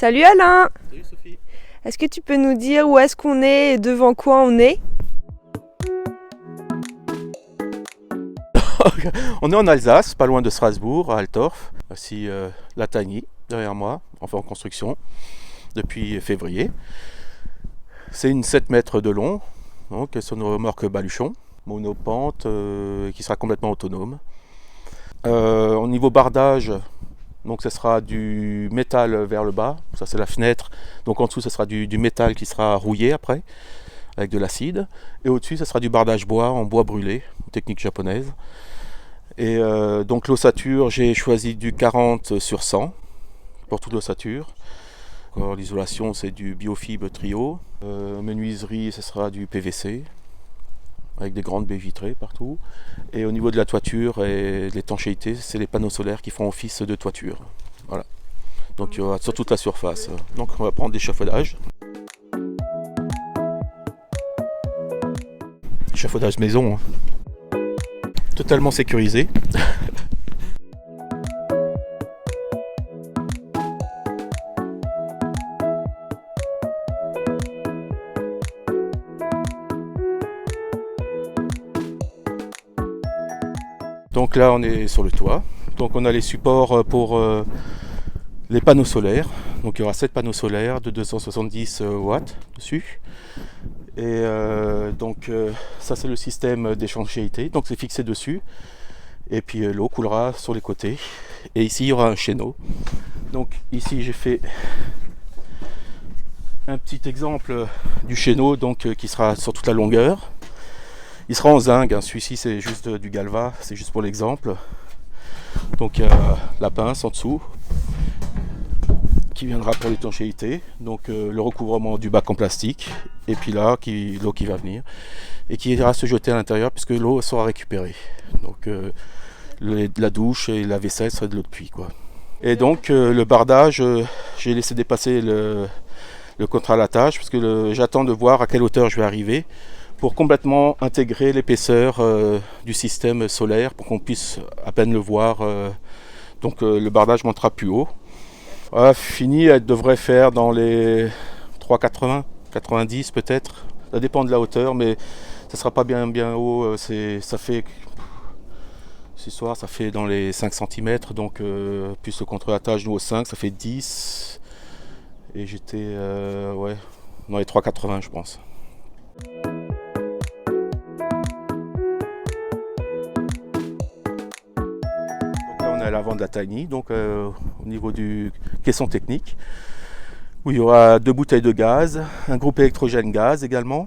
Salut Alain! Salut Sophie. Est-ce que tu peux nous dire où est-ce qu'on est et devant quoi on est? On est en Alsace, pas loin de Strasbourg, à Altorf. Voici la Tiny derrière moi, enfin en construction depuis février. C'est une 7 mètres de long, donc c'est une remorque baluchon, monopente, qui sera complètement autonome. Au niveau bardage, donc ce sera du métal vers le bas, ça c'est la fenêtre, donc en dessous ce sera du métal qui sera rouillé après, avec de l'acide, et au-dessus ce sera du bardage bois en bois brûlé, technique japonaise. Et donc l'ossature, j'ai choisi du 40 sur 100 pour toute l'ossature. L'isolation c'est du biofibre trio, menuiserie ce sera du PVC, avec des grandes baies vitrées partout. Et au niveau de la toiture et de l'étanchéité, c'est les panneaux solaires qui font office de toiture. Voilà. Donc il y aura sur toute la surface. Donc on va prendre l'échafaudage. Échafaudage maison. Totalement sécurisé. Donc là on est sur le toit. Donc on a les supports pour les panneaux solaires. Donc il y aura 7 panneaux solaires de 270 watts dessus. Et ça c'est le système d'étanchéité, donc c'est fixé dessus. Et puis l'eau coulera sur les côtés. Et ici il y aura un chéneau. Donc ici j'ai fait un petit exemple du chéneau qui sera sur toute la longueur. Il sera en zinc, hein. Celui-ci c'est juste du galva, c'est juste pour l'exemple. Donc il y a la pince en dessous qui viendra pour l'étanchéité, donc le recouvrement du bac en plastique, et puis là l'eau qui va venir et qui ira se jeter à l'intérieur puisque l'eau sera récupérée. Donc la douche et la vaisselle seraient de l'eau de pluie, quoi. Et donc le bardage, j'ai laissé dépasser le contre-latage parce que j'attends de voir à quelle hauteur je vais arriver pour complètement intégrer l'épaisseur du système solaire pour qu'on puisse à peine le voir. Donc le bardage montera plus haut. Fini, elle devrait faire dans les 3,80, 90 peut-être. Ça dépend de la hauteur, mais ça sera pas bien haut. Ça fait ce soir, ça fait dans les 5 cm, donc plus le contre-attache nous au 5, ça fait 10. Et j'étais dans les 3,80 je pense. À l'avant de la Tiny, donc au niveau du caisson technique, où il y aura 2 bouteilles de gaz, un groupe électrogène gaz également.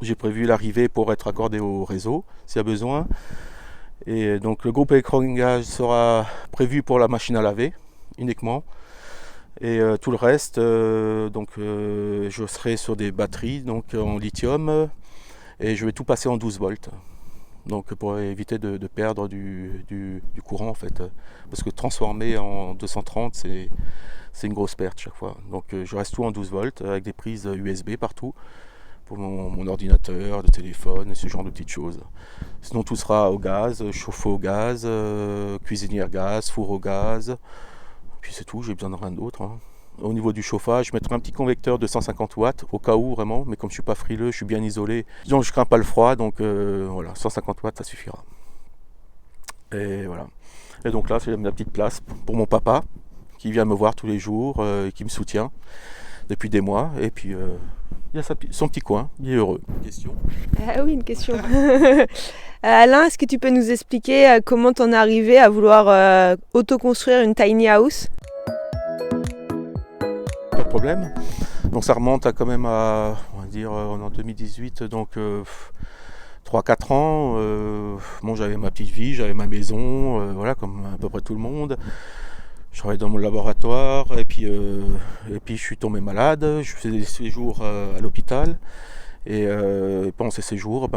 J'ai prévu l'arrivée pour être accordé au réseau s'il y a besoin. Et donc le groupe électrogène gaz sera prévu pour la machine à laver uniquement. Et tout le reste, je serai sur des batteries donc en lithium et je vais tout passer en 12 volts. Donc pour éviter de perdre du courant en fait, parce que transformer en 230 c'est une grosse perte chaque fois. Donc je reste tout en 12 volts avec des prises USB partout pour mon ordinateur, le téléphone et ce genre de petites choses. Sinon tout sera au gaz, chauffe-eau au gaz, cuisinière gaz, four au gaz, puis c'est tout, j'ai besoin de rien d'autre, hein. Au niveau du chauffage, je mettrai un petit convecteur de 150 watts au cas où vraiment, mais comme je suis pas frileux, je suis bien isolé, donc je crains pas le froid, donc voilà, 150 watts ça suffira. Et voilà. Et donc là c'est la petite place pour mon papa qui vient me voir tous les jours, qui me soutient depuis des mois, et puis il y a son petit coin, il est heureux. Une question ? Ah oui, une question. Alain, est-ce que tu peux nous expliquer comment t'en es arrivé à vouloir autoconstruire une tiny house ? Pas de problème. Donc ça remonte à quand même à, on va dire, en 2018, donc 3-4 ans. Bon, j'avais ma petite vie, j'avais ma maison, voilà, comme à peu près tout le monde. Je travaillais dans mon laboratoire et puis je suis tombé malade. Je faisais des séjours à l'hôpital. Et pendant ces séjours,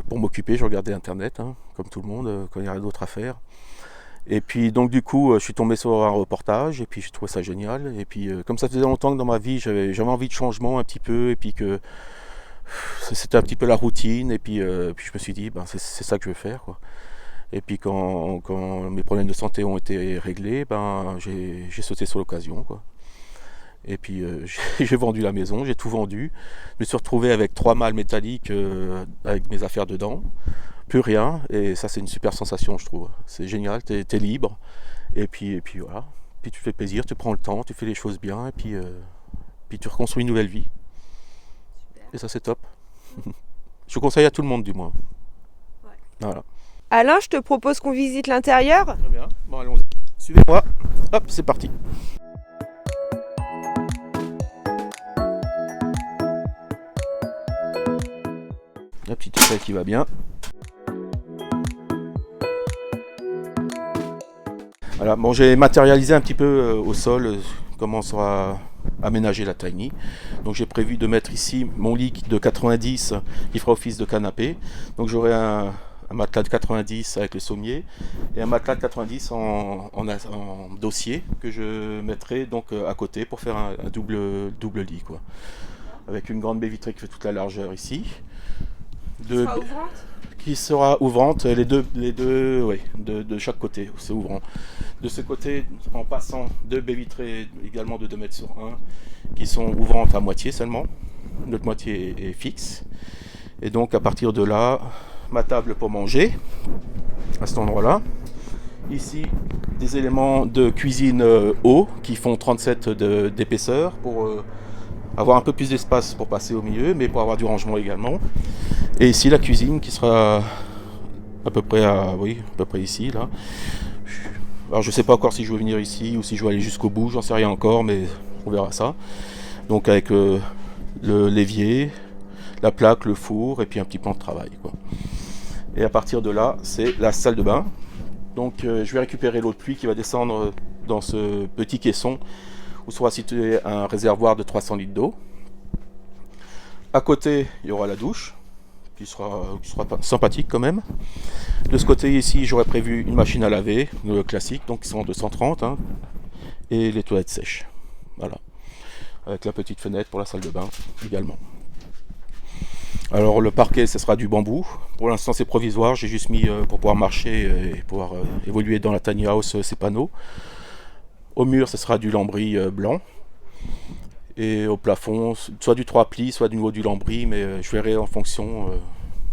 pour m'occuper, je regardais Internet, hein, comme tout le monde, quand il y avait d'autres à faire. Et puis donc du coup, je suis tombé sur un reportage et puis je trouvais ça génial. Et puis comme ça faisait longtemps que dans ma vie, j'avais envie de changement un petit peu et puis que c'était un petit peu la routine. Et puis je me suis dit, c'est ça que je veux faire, quoi. Et puis quand mes problèmes de santé ont été réglés, j'ai sauté sur l'occasion, quoi. Et puis j'ai vendu la maison, j'ai tout vendu. Je me suis retrouvé avec 3 malles métalliques avec mes affaires dedans. Plus rien. Et ça, c'est une super sensation, je trouve. C'est génial, t'es libre. Et puis voilà. Puis tu fais plaisir, tu prends le temps, tu fais les choses bien. Et puis tu reconstruis une nouvelle vie. Et ça, c'est top. Je conseille à tout le monde, du moins. Ouais. Voilà. Alain, je te propose qu'on visite l'intérieur. Très bien. Bon, allons-y. Suivez-moi. Hop, c'est parti. La petite échelle qui va bien. Voilà, bon, j'ai matérialisé un petit peu au sol comment sera aménagée la tiny. Donc j'ai prévu de mettre ici mon lit de 90 qui fera office de canapé. Donc j'aurai un matelas de 90 avec le sommier et un matelas de 90 en dossier que je mettrai donc à côté pour faire un double lit, quoi. Avec une grande baie vitrée qui fait toute la largeur ici. Qui sera ouvrante, les deux ouais, de chaque côté, c'est ouvrant. De ce côté, en passant 2 baies vitrées également de 2 mètres sur 1, qui sont ouvrantes à moitié seulement. L'autre moitié est fixe. Et donc à partir de là, ma table pour manger, à cet endroit-là. Ici, des éléments de cuisine hauts qui font 37 d'épaisseur pour avoir un peu plus d'espace pour passer au milieu, mais pour avoir du rangement également. Et ici la cuisine qui sera à peu près ici là. Alors je sais pas encore si je vais venir ici ou si je vais aller jusqu'au bout, j'en sais rien encore, mais on verra ça. Donc avec le l'évier, la plaque, le four et puis un petit plan de travail, quoi. Et à partir de là, c'est la salle de bain. Donc je vais récupérer l'eau de pluie qui va descendre dans ce petit caisson où sera situé un réservoir de 300 litres d'eau. À côté, il y aura la douche qui sera sympathique quand même. De ce côté ici, j'aurais prévu une machine à laver, classique, donc qui sont en 230, hein, et les toilettes sèches. Voilà. Avec la petite fenêtre pour la salle de bain également. Alors le parquet, ce sera du bambou. Pour l'instant, c'est provisoire. J'ai juste mis pour pouvoir marcher et pouvoir évoluer dans la tiny house ces panneaux. Au mur, ce sera du lambris blanc. Et au plafond, soit du 3 plis, soit du niveau du lambris, mais je verrai en fonction.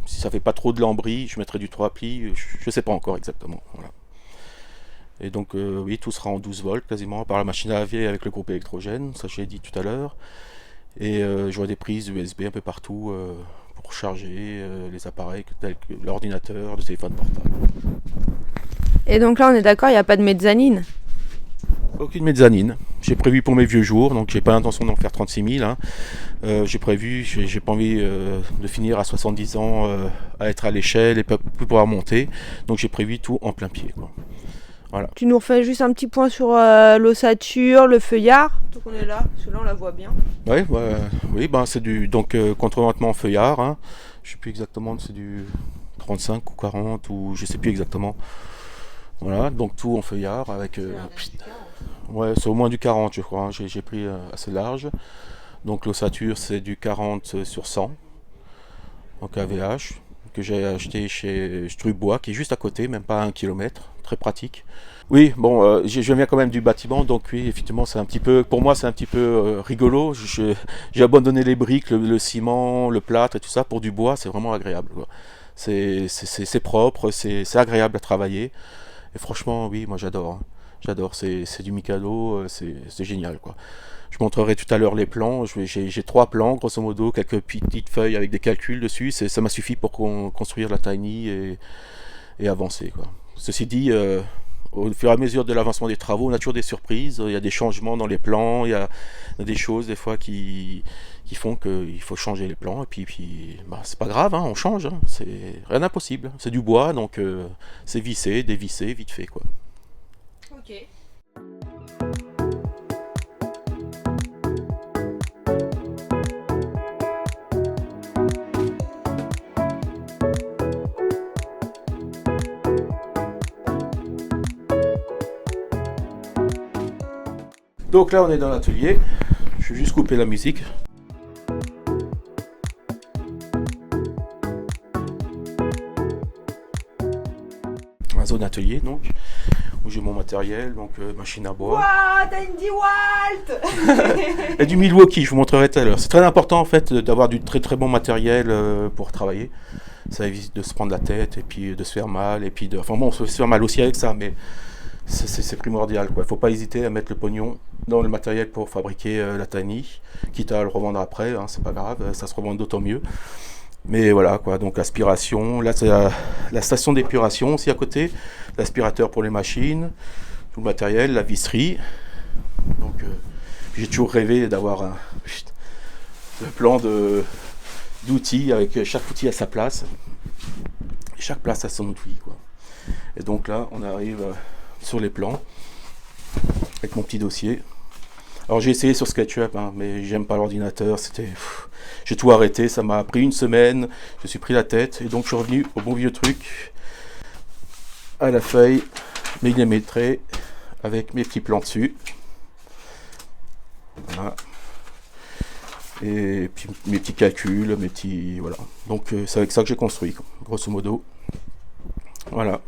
Si ça fait pas trop de lambris, je mettrai du 3 plis. Je sais pas encore exactement. Voilà. Et donc oui, tout sera en 12 volts quasiment, par la machine à laver avec le groupe électrogène, ça je l'ai dit tout à l'heure. Et j'aurai des prises USB un peu partout pour charger les appareils tels que l'ordinateur, le téléphone portable. Et donc là, on est d'accord, il n'y a pas de mezzanine? Aucune mezzanine. J'ai prévu pour mes vieux jours, donc j'ai pas l'intention d'en faire 36 000. Hein. J'ai prévu, j'ai pas envie de finir à 70 ans à être à l'échelle et pas pouvoir monter. Donc j'ai prévu tout en plein pied, quoi. Voilà. Tu nous refais juste un petit point sur l'ossature, le feuillard. Donc on est là, parce que là on la voit bien. Ouais, oui, ben c'est du contre-vêtement feuillard. Hein. Je sais plus exactement, c'est du 35 ou 40 ou je sais plus exactement. Voilà, donc tout en feuillard avec. Ouais, c'est au moins du 40, je crois. Hein. J'ai pris assez large. Donc l'ossature, c'est du 40 sur 100. Donc AVH, que j'ai acheté chez Strubois, qui est juste à côté, même pas à 1 km. Très pratique. Oui, bon, je viens quand même du bâtiment, donc oui, effectivement, c'est un petit peu, pour moi, c'est un petit peu rigolo. J'ai abandonné les briques, le ciment, le plâtre et tout ça pour du bois. C'est vraiment agréable, quoi. C'est propre, c'est agréable à travailler. Et franchement, oui, moi j'adore. Hein. J'adore, c'est du Mikado, c'est génial, quoi. Je montrerai tout à l'heure les plans. J'ai 3 plans, grosso modo, quelques petites feuilles avec des calculs dessus. Ça m'a suffi pour construire la tiny et avancer, quoi. Ceci dit, au fur et à mesure de l'avancement des travaux, on a toujours des surprises. Il y a des changements dans les plans, il y a des choses des fois qui font qu'il faut changer les plans. Et puis bah, c'est pas grave, hein, on change. Hein. C'est rien d'impossible. C'est du bois, donc c'est vissé, dévissé, vite fait, quoi. Ok. Donc là on est dans l'atelier, je vais juste couper la musique. La zone atelier donc, où j'ai mon matériel, donc machine à bois. Waouh, t'as une DeWalt. Et du Milwaukee, je vous montrerai tout à l'heure. C'est très important en fait d'avoir du très très bon matériel pour travailler. Ça évite de se prendre la tête et puis de se faire mal. Et puis enfin bon, on se fait mal aussi avec ça, mais c'est primordial, quoi. Il ne faut pas hésiter à mettre le pognon dans le matériel pour fabriquer la tiny, quitte à le revendre après, hein, c'est pas grave, ça se revend d'autant mieux. Mais voilà, quoi, donc aspiration, là c'est la station d'épuration aussi à côté, l'aspirateur pour les machines, tout le matériel, la visserie. Donc j'ai toujours rêvé d'avoir un plan d'outils avec chaque outil à sa place, et chaque place à son outil, quoi. Et donc là on arrive sur les plans avec mon petit dossier. Alors j'ai essayé sur SketchUp, hein, mais j'aime pas l'ordinateur, j'ai tout arrêté, ça m'a pris une semaine, je me suis pris la tête, et donc je suis revenu au bon vieux truc, à la feuille millimétrée, avec mes petits plans dessus. Voilà. Et puis mes petits calculs, mes petits... Voilà. Donc c'est avec ça que j'ai construit, grosso modo. Voilà.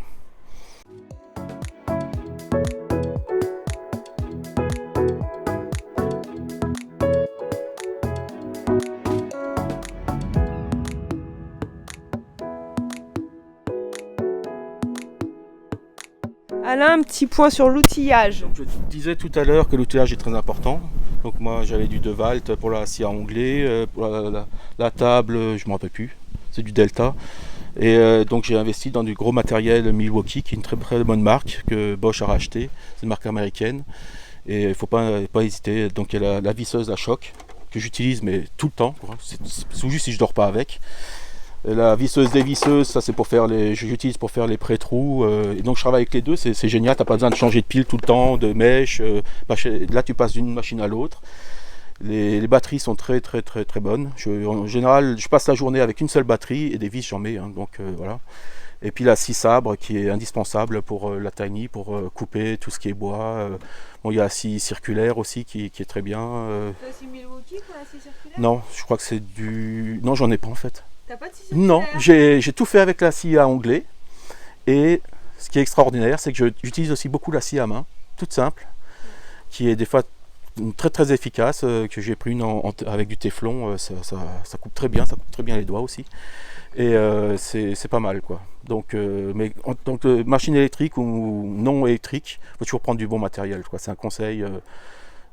Alain, un petit point sur l'outillage. Donc, je disais tout à l'heure que l'outillage est très important. Donc moi j'avais du DeWalt pour la scie à onglet, pour la table, je ne me rappelle plus, c'est du Delta. Et donc j'ai investi dans du gros matériel Milwaukee, qui est une très très bonne marque que Bosch a racheté, c'est une marque américaine. Et il ne faut pas hésiter. Donc il y a la visseuse à choc que j'utilise mais tout le temps, c'est juste si je ne dors pas avec. La visseuse dévisseuse, ça c'est pour faire j'utilise pour faire les pré-trous, et donc je travaille avec les deux, c'est génial, t'as pas besoin de changer de pile tout le temps, de mèche, là tu passes d'une machine à l'autre. Les batteries sont très très très très bonnes. En général, je passe la journée avec une seule batterie et des vis j'en mets, hein, donc voilà. Et puis la scie sabre qui est indispensable pour la tiny, pour couper tout ce qui est bois. Bon, il y a la scie circulaire aussi qui est très bien. T'as aussi Milwaukee pour la scie circulaire ? Non, je crois que c'est du... Non, j'en ai pas en fait. T'as pas de scie circulaire ? Non, j'ai tout fait avec la scie à onglet. Et ce qui est extraordinaire, c'est que j'utilise aussi beaucoup la scie à main, toute simple, qui est des fois très très efficace, que j'ai pris une avec du téflon, ça coupe très bien, ça coupe très bien les doigts aussi. Et c'est pas mal, quoi. Donc, mais en tant que machine électrique ou non électrique, il faut toujours prendre du bon matériel, quoi. C'est un conseil,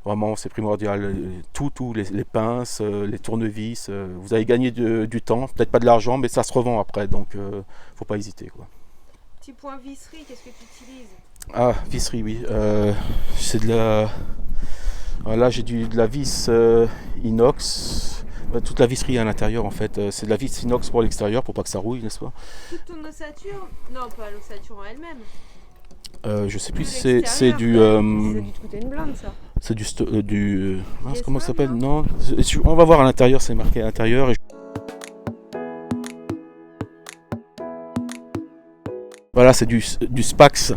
vraiment c'est primordial. Les pinces, les tournevis, vous allez gagner du temps, peut-être pas de l'argent, mais ça se revend après, donc faut pas hésiter, quoi. Petit point visserie, qu'est-ce que tu utilises ? Ah, visserie, oui. C'est de la... Là j'ai de la vis inox. Toute la visserie à l'intérieur en fait, c'est de la vis inox pour l'extérieur pour pas que ça rouille, n'est-ce pas? Toute ton ossature ? Non, pas l'ossature en elle-même. Je sais plus, c'est du... Ça dû te coûter une blinde ça. C'est du comment ça s'appelle? non. Non, on va voir à l'intérieur, c'est marqué à l'intérieur. Voilà, c'est du Spax.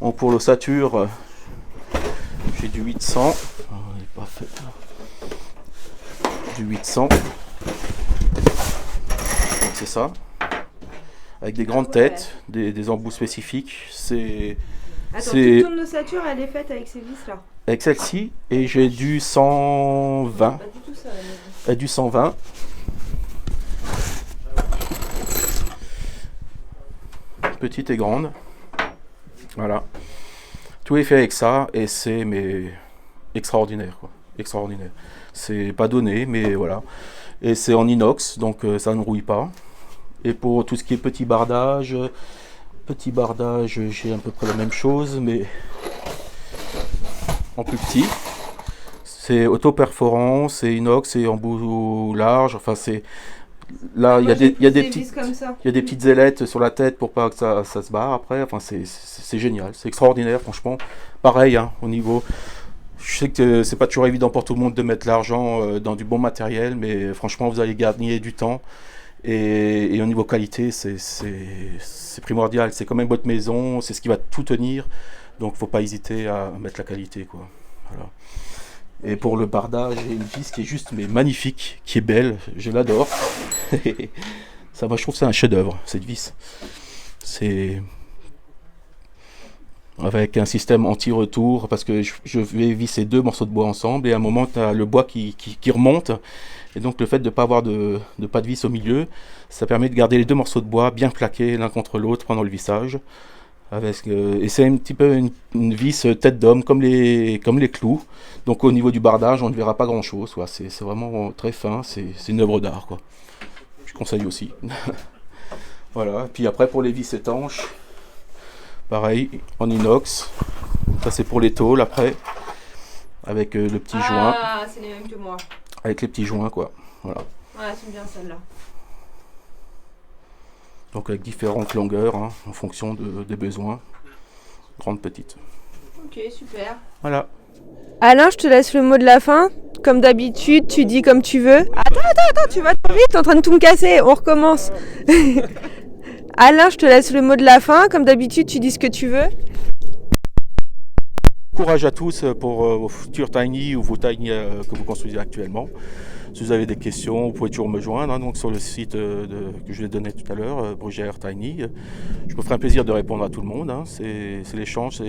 Bon, pour l'ossature, j'ai du 800. Oh, il est pas fait. Du 800. Donc c'est ça. Avec des grandes têtes, des embouts spécifiques. Attends, toute ton ossature, elle est faite avec ces vis là. Avec celle-ci, et j'ai du 120. Pas du tout ça. Et du 120. Petite et grande. Voilà. Tout est fait avec ça, et c'est extraordinaire, quoi. Extraordinaire. C'est pas donné, mais voilà. Et c'est en inox, donc ça ne rouille pas. Et pour tout ce qui est petit bardage, j'ai à peu près la même chose, mais en plus petit. C'est auto-perforant, c'est inox, c'est embout large, enfin c'est... Là, il y a des petites ailettes sur la tête pour pas que ça se barre après. Enfin, c'est génial, c'est extraordinaire, franchement. Pareil, hein, au niveau... Je sais que c'est pas toujours évident pour tout le monde de mettre l'argent dans du bon matériel, mais franchement, vous allez gagner du temps. Et au niveau qualité, c'est primordial. C'est quand même votre maison, c'est ce qui va tout tenir. Donc, faut pas hésiter à mettre la qualité, quoi. Voilà. Et pour le bardage, j'ai une vis qui est juste mais magnifique, qui est belle, je l'adore. Ça, moi, je trouve que c'est un chef-d'œuvre, cette vis. C'est avec un système anti-retour, parce que je vais visser 2 morceaux de bois ensemble, et à un moment, tu as le bois qui remonte. Et donc le fait de ne pas avoir de pas de vis au milieu, ça permet de garder les 2 morceaux de bois bien plaqués l'un contre l'autre pendant le vissage. Et c'est un petit peu une vis tête d'homme, comme les clous. Donc au niveau du bardage, on ne verra pas grand chose. C'est vraiment très fin, c'est une œuvre d'art, quoi. Je conseille aussi. Voilà, puis après pour les vis étanches, pareil, en inox. Ça c'est pour les tôles après, avec le petit joint. Ah, c'est les mêmes que moi. Avec les petits joints, quoi. Voilà. Ouais, j'aime bien celle-là. Donc avec différentes longueurs, hein, en fonction des besoins. Grande, petite. Ok, super. Voilà. Alain, je te laisse le mot de la fin. Comme d'habitude, tu dis comme tu veux. Attends, tu vas trop vite, t'es en train de tout me casser. On recommence. Alain, je te laisse le mot de la fin. Comme d'habitude, tu dis ce que tu veux. Courage à tous pour vos futurs tiny ou vos tiny que vous construisez actuellement. Si vous avez des questions, vous pouvez toujours me joindre, hein, donc sur le site que je vous ai donné tout à l'heure, Brugère Tiny. Je me ferai un plaisir de répondre à tout le monde. Hein. C'est l'échange,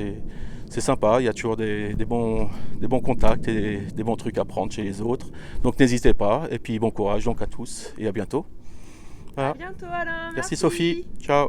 c'est sympa. Il y a toujours des bons contacts et des bons trucs à prendre chez les autres. Donc n'hésitez pas. Et puis bon courage donc à tous et à bientôt. Voilà. À bientôt, Alain. Merci Sophie. Ciao.